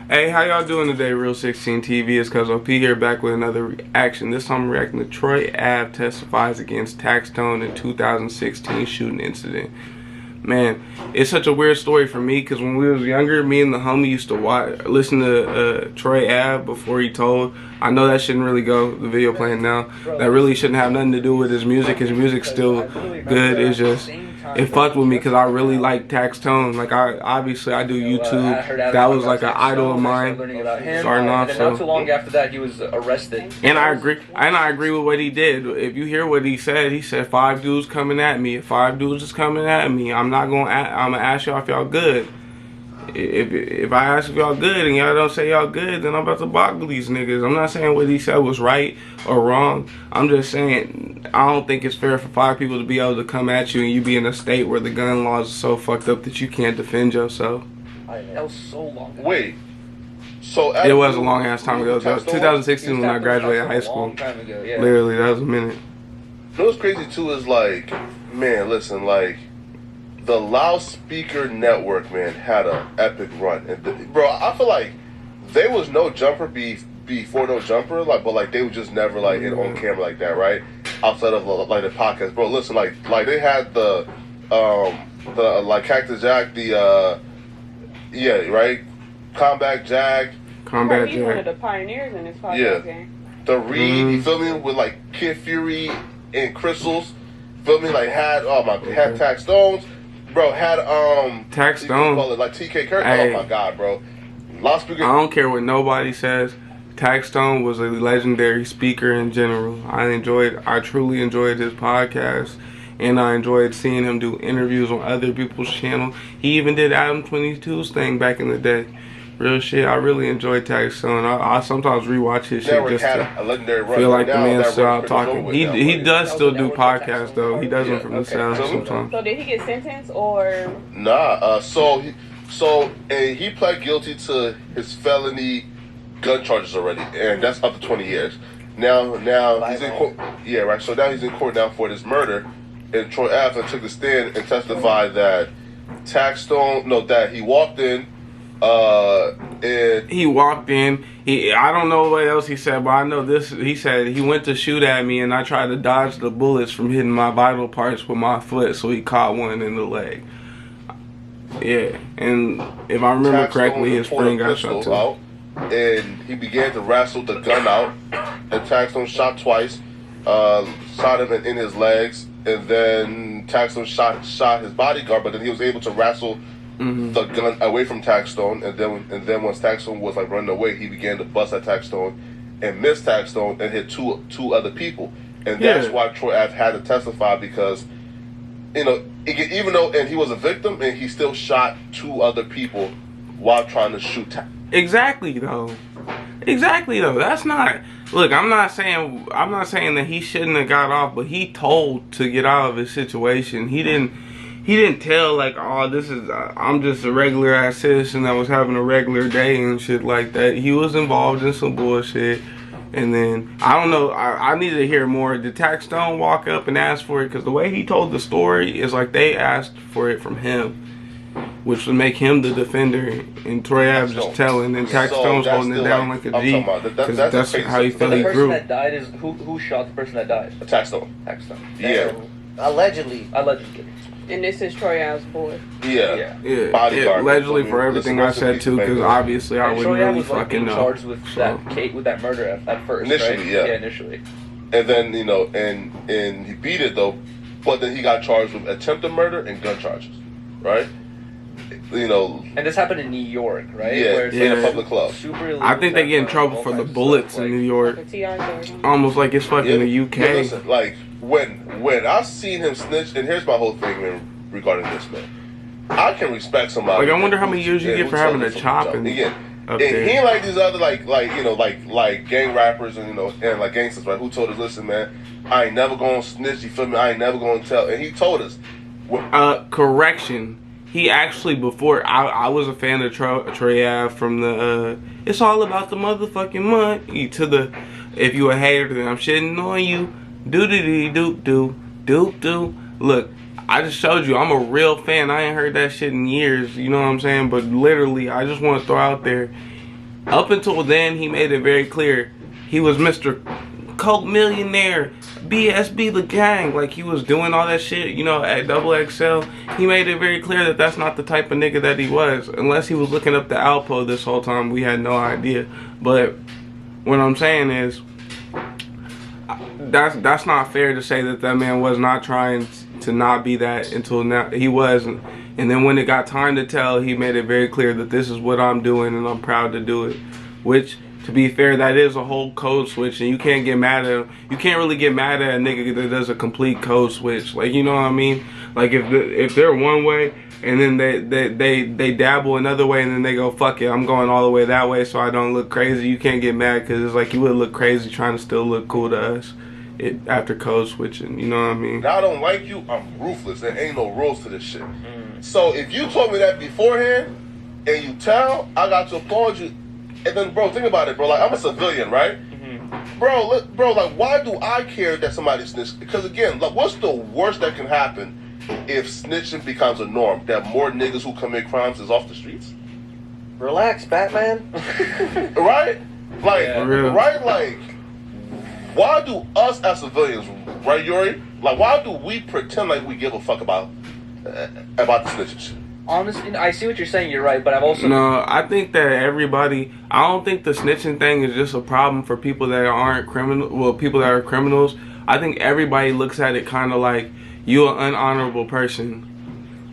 Hey, how y'all doing today, Real 16 TV? It's Cuz OP here, back with another reaction. This time I'm reacting to Troy Ave testifies against taxstone in 2016 shooting incident. Man, it's such a weird story for me because when we was younger, me and the homie used to listen to Troy Ave before he told. I know that shouldn't really go, the video playing now. That really shouldn't have nothing to do with his music. His music's still good. It's just, it fucked with me because I really like taxstone. Like, obviously I do YouTube. That was like an idol of mine. Starting off, and not too long after that, he was arrested. And I agree with what he did. If you hear what he said 5 dudes coming at me. If 5 dudes is coming at me, I'm gonna ask y'all if y'all good. If I ask if y'all good and y'all don't say y'all good, then I'm about to boggle these niggas. I'm not saying what he said was right or wrong. I'm just saying I don't think it's fair for 5 people to be able to come at you and you be in a state where the gun laws are so fucked up that you can't defend yourself. That was so long. Wait. So it was a long ass time ago. 2016 when I graduated high school. Yeah. Literally, that was a minute. You know what's crazy too is like, man, listen, like the loudspeaker network, man, had an epic run, and bro, I feel like there was no jumper before no jumper, like, but like they were just never like in on camera like that, right? Outside of like the podcast, bro. Listen, like they had the like Cactus Jack, yeah, right, Combat Jack. He's one of the pioneers in this podcast game. The Reed, you feel me, with like Kid Fury and Crystals, feel me, like had had taxstones, bro, had taxstone, like TK Kirk. Hey, oh my god, bro. Loudspeaker. I don't care what nobody says. Taxstone was a legendary speaker in general. I truly enjoyed his podcast, and I enjoyed seeing him do interviews on other people's channel. He even did Adam 22's thing back in the day. Real shit, I really enjoyed taxstone. I sometimes rewatch his shit just to feel like the man's still out talking. He does still do podcasts though. He does them from himself sometimes. So did he get sentenced or? Nah. And he pled guilty to his felony gun charges already, and that's up to 20 years. Now he's in court. Yeah, right. So now he's in court now for this murder, and Troy Ave took the stand and testified that that he walked in. He walked in. I don't know what else he said, but I know this. He said he went to shoot at me, and I tried to dodge the bullets from hitting my vital parts with my foot, so he caught one in the leg. Yeah, and if I remember correctly, his friend got shot too. Out, and he began to wrestle the gun out, and Taxstone shot twice, shot him in his legs, and then Taxstone shot his bodyguard, but then he was able to wrestle the gun away from taxstone, and then once taxstone was like running away, he began to bust at taxstone and miss taxstone and hit two other people, and that's why Troy Ave had to testify, because even though he was a victim, and he still shot 2 other people while trying to shoot. Exactly though. That's not. Look, I'm not saying that he shouldn't have got off, but he told to get out of his situation. He didn't tell like, oh, this is I'm just a regular ass citizen that was having a regular day and shit like that. He was involved in some bullshit, and then I don't know. I need to hear more. Did Taxstone walk up and ask for it? Because the way he told the story is like they asked for it from him, which would make him the defender, and Troy Ave just telling, and Taxstone's holding it down like a G, because that's how he felt he grew. The person that died is who shot the person that died? Taxstone. Yeah. Allegedly. And this is Troy Ave's boy. Yeah. Bodyguard. Allegedly for everything I said too, because obviously I wouldn't really fucking know. Charged with that murder at first. Initially, right? yeah, initially. And then and he beat it though, but then he got charged with attempted murder and gun charges, right? And this happened in New York, right? Yeah, where it's in a public club. I think they get in trouble for the bullets in New York. Almost like it's fucking the UK. Yeah, listen, like when I seen him snitch, and here's my whole thing, man, regarding this, man. I can respect somebody. Like, I wonder how many years you get for having a chop and he ain't like these other like gang rappers and and like gangsters, right? Who told us, listen, man, I ain't never gonna snitch. You feel me? I ain't never gonna tell. And he told us. Correction. He actually, before I was a fan of Troy Ave from the it's all about the motherfucking money to the if you a hater then I'm shitting on you. Doop. Look, I just showed you I'm a real fan. I ain't heard that shit in years, you know what I'm saying? But literally, I just want to throw out there, Up until then, he made it very clear he was Mr. Coke Millionaire, BSB the gang. Like, he was doing all that shit, you know, at XXL. He made it very clear that that's not the type of nigga that he was. Unless he was looking up the Alpo this whole time, we had no idea. But what I'm saying is, that's not fair to say that that man was not trying to not be that until now. He was. And then when it got time to tell, he made it very clear that this is what I'm doing and I'm proud to do it. Which, to be fair, that is a whole code switch, and you can't get mad at him. You can't really get mad at a nigga that does a complete code switch. Like, you know what I mean? Like, if they're one way and then they dabble another way and then they go, fuck it, I'm going all the way that way so I don't look crazy. You can't get mad because it's like you would look crazy trying to still look cool to us after code switching. You know what I mean? Now I don't like you, I'm ruthless. There ain't no rules to this shit. So if you told me that beforehand and you tell, I got to applaud you. And then, bro, think about it, bro. Like, I'm a civilian, right? Bro, like, why do I care that somebody snitched? Because, again, like, what's the worst that can happen if snitching becomes a norm? That more niggas who commit crimes is off the streets? Relax, Batman. Right? Like, right? Like, why do us as civilians, right, Yuri? Like, why do we pretend like we give a fuck about the snitching shit? Honestly, I see what you're saying. You're right, but I've also I think that everybody. I don't think the snitching thing is just a problem for people that aren't criminal. Well, people that are criminals. I think everybody looks at it kind of like you an unhonorable person.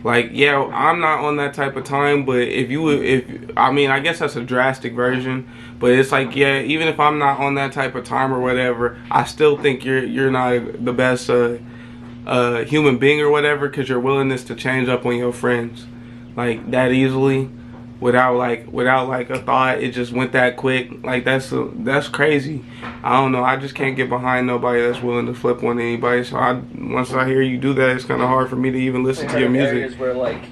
Like, yeah, I'm not on that type of time, but I mean, I guess that's a drastic version. But it's like, yeah, even if I'm not on that type of time or whatever, I still think you're not the best human being or whatever, because your willingness to change up on your friends. Like, that easily, without like a thought, it just went that quick. Like, that's crazy. I don't know. I just can't get behind nobody that's willing to flip on anybody. So once I hear you do that, it's kind of hard for me to even listen to your music. Areas where, like,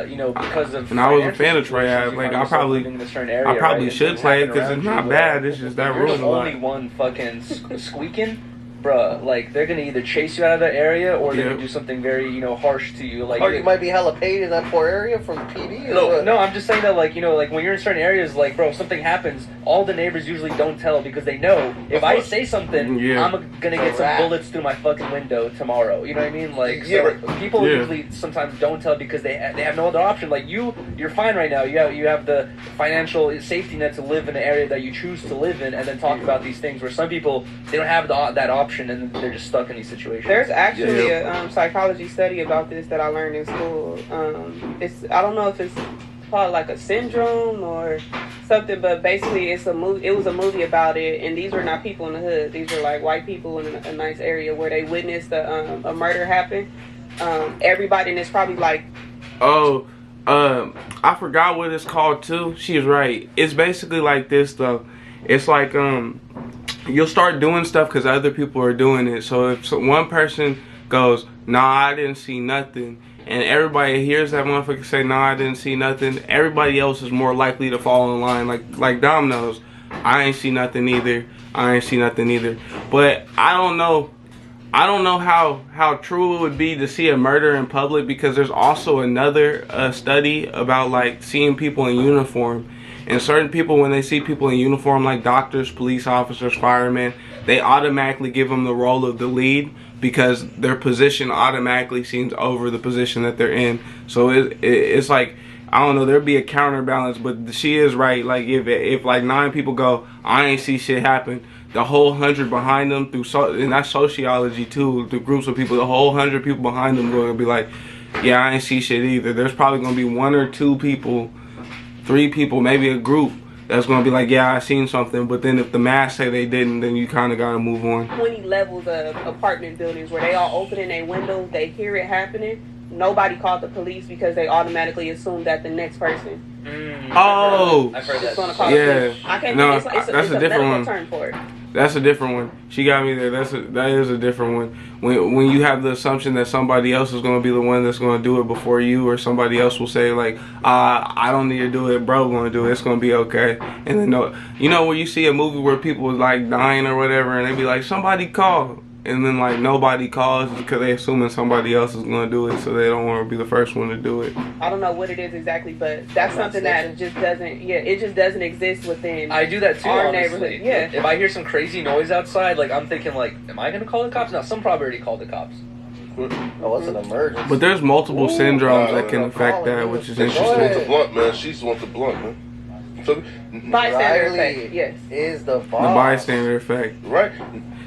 you know, because of and I was a fan of Trey Ave. Like, I probably should play it because it's not bad. It's just that rules a lot. Only one fucking squeaking. Bruh, like, they're gonna either chase you out of that area or they're gonna do something very, you know, harsh to you. Like, or you might be hella paid in that poor area from PD. No, I'm just saying that, like, you know, like, when you're in certain areas, like, bro, if something happens, all the neighbors usually don't tell because they know if I say something, I'm gonna get some bullets through my fucking window tomorrow. You know what I mean? Like, so people usually sometimes don't tell because they have no other option. Like, you're fine right now. You have the financial safety net to live in the area that you choose to live in, and then talk about these things. Where some people, they don't have that option. And they're just stuck in these situations. There's actually a psychology study about this that I learned in school. I don't know if it's called like a syndrome or something, but basically it was a movie about it, and these were not people in the hood. These were like white people in a nice area where they witnessed a murder happen. Everybody, and it's probably like I forgot what it's called too. She's right. It's basically like this though. It's like you'll start doing stuff because other people are doing it. So if one person goes, nah, I didn't see nothing, and everybody hears that motherfucker say, nah, I didn't see nothing, everybody else is more likely to fall in line. Like Domino's, I ain't see nothing either. But I don't know how true it would be to see a murder in public, because there's also another study about like seeing people in uniform. And certain people, when they see people in uniform, like doctors, police officers, firemen, they automatically give them the role of the lead because their position automatically seems over the position that they're in. So it's like, I don't know, there'd be a counterbalance, but she is right. Like, if like 9 people go, I ain't see shit happen, the whole 100 behind them, and that's sociology too, the groups of people, the whole 100 people behind them going to be like, yeah, I ain't see shit either. There's probably going to be 1 or 2 people, 3 people, maybe a group that's going to be like, yeah, I seen something. But then if the mass say they didn't, then you kind of got to move on. 20 levels of apartment buildings where they all opening their windows, they hear it happening. Nobody called the police because they automatically assume that the next person. I've heard that. I can't think it's a different one. Term for it. That's a different one. She got me there. That is a different one. When you have the assumption that somebody else is going to be the one that's going to do it before you, or somebody else will say like, I don't need to do it, bro, going to do it. It's going to be okay. And then you know when you see a movie where people was like dying or whatever, and they be like, somebody call, and then like nobody calls because they assuming somebody else is gonna do it, so they don't want to be the first one to do it. I don't know what it is exactly, but that's something that just doesn't. Yeah, it just doesn't exist within. I do that too. Our Honestly. neighborhood. Yeah. If I hear some crazy noise outside, like I'm thinking, like, am I gonna call the cops? Now, some probably already called the cops. Oh, it's an emergency. But there's multiple syndromes that can affect that, which is She's the one interesting. with the blunt, man. She's the one with the blunt, man. So, Bystander Riley effect. Yes. is the boss. The bystander effect. right?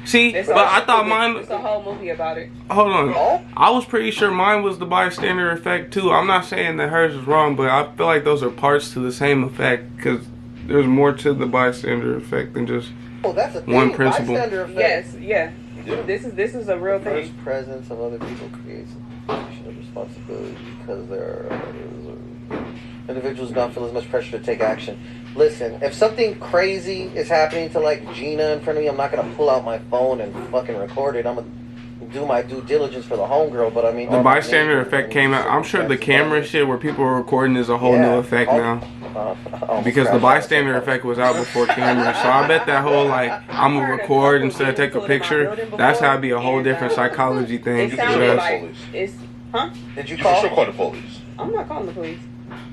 See, It's but a- I thought mine. It's a whole movie about it. Hold on. Oh? I was pretty sure mine was the bystander effect too. I'm not saying that hers is wrong, but I feel like those are parts to the same effect because there's more to the bystander effect than just. Oh, that's a thing. One principle. Bystander effect. Yes. Yeah. Yeah. This is a real The thing. first presence of other people creates a position of responsibility because there are individuals don't feel as much pressure to take action. Listen, if something crazy is happening to like Gina in front of me, I'm not gonna pull out my phone and fucking record it. I'm gonna do my due diligence for the homegirl, but I mean The all my bystander neighbors, effect I mean, came out. I'm sure the camera shit where people are recording is a whole Yeah. new effect Oh, now. almost Because the crashed bystander out. effect was out before cameras. So I bet that whole like I'm gonna record instead of take a picture. That's how it'd be a whole different psychology thing. It sounded Because- like it's. Huh? Did you You for call? sure call the police. I'm not calling the police.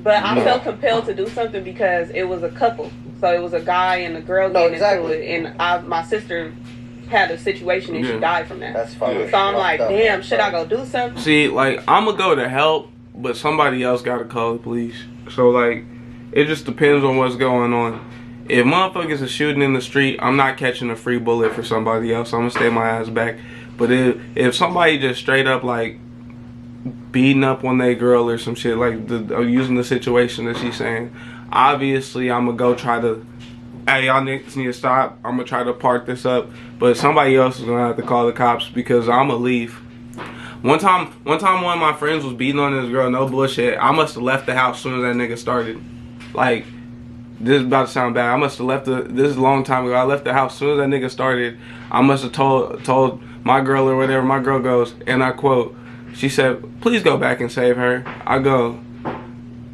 But I felt compelled to do something because it was a couple. So it was a guy and a girl No, getting exactly. into it. And my sister had a situation and Yeah. she died from that. That's fine. Yeah. So I'm like, damn, should I go do something? See, like I'm gonna go to help, but somebody else gotta call the police. So like, it just depends on what's going on. If motherfuckers are shooting in the street, I'm not catching a free bullet for somebody else. I'm gonna stay my ass back. But if somebody just straight up like beating up on their girl or some shit, like using the situation that she's saying, obviously I'm gonna go try to. Hey, y'all niggas need to stop. I'm gonna try to park this up, but somebody else is gonna have to call the cops because I'm gonna leave. One time, one of my friends was beating on this girl. No bullshit. I must have left the house as soon as that nigga started. Like, this is about to sound bad. I must have left this is a long time ago. I left the house as soon as that nigga started. I must have told my girl or whatever. My girl goes, and I quote, she said, "Please go back and save her." I go,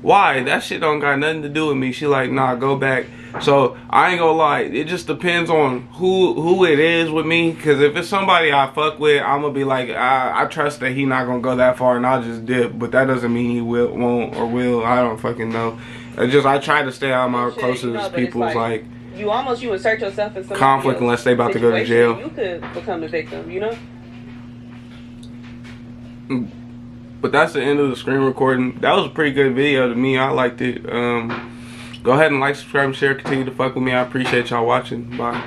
"Why? That shit don't got nothing to do with me." She like, "Nah, go back." So I ain't gonna lie, it just depends on who it is with me. Cause if it's somebody I fuck with, I'm gonna be like, I trust that he not gonna go that far, and I'll just dip. But that doesn't mean he won't or will. I don't fucking know. I try to stay out of my Shit, closest you know, but people's it's like you insert yourself in some conflict unless they about to go to jail. You could become the victim, you know? But that's the end of the screen recording. That was a pretty good video to me. I liked it. Go ahead and like, subscribe, and share. Continue to fuck with me. I appreciate y'all watching. Bye.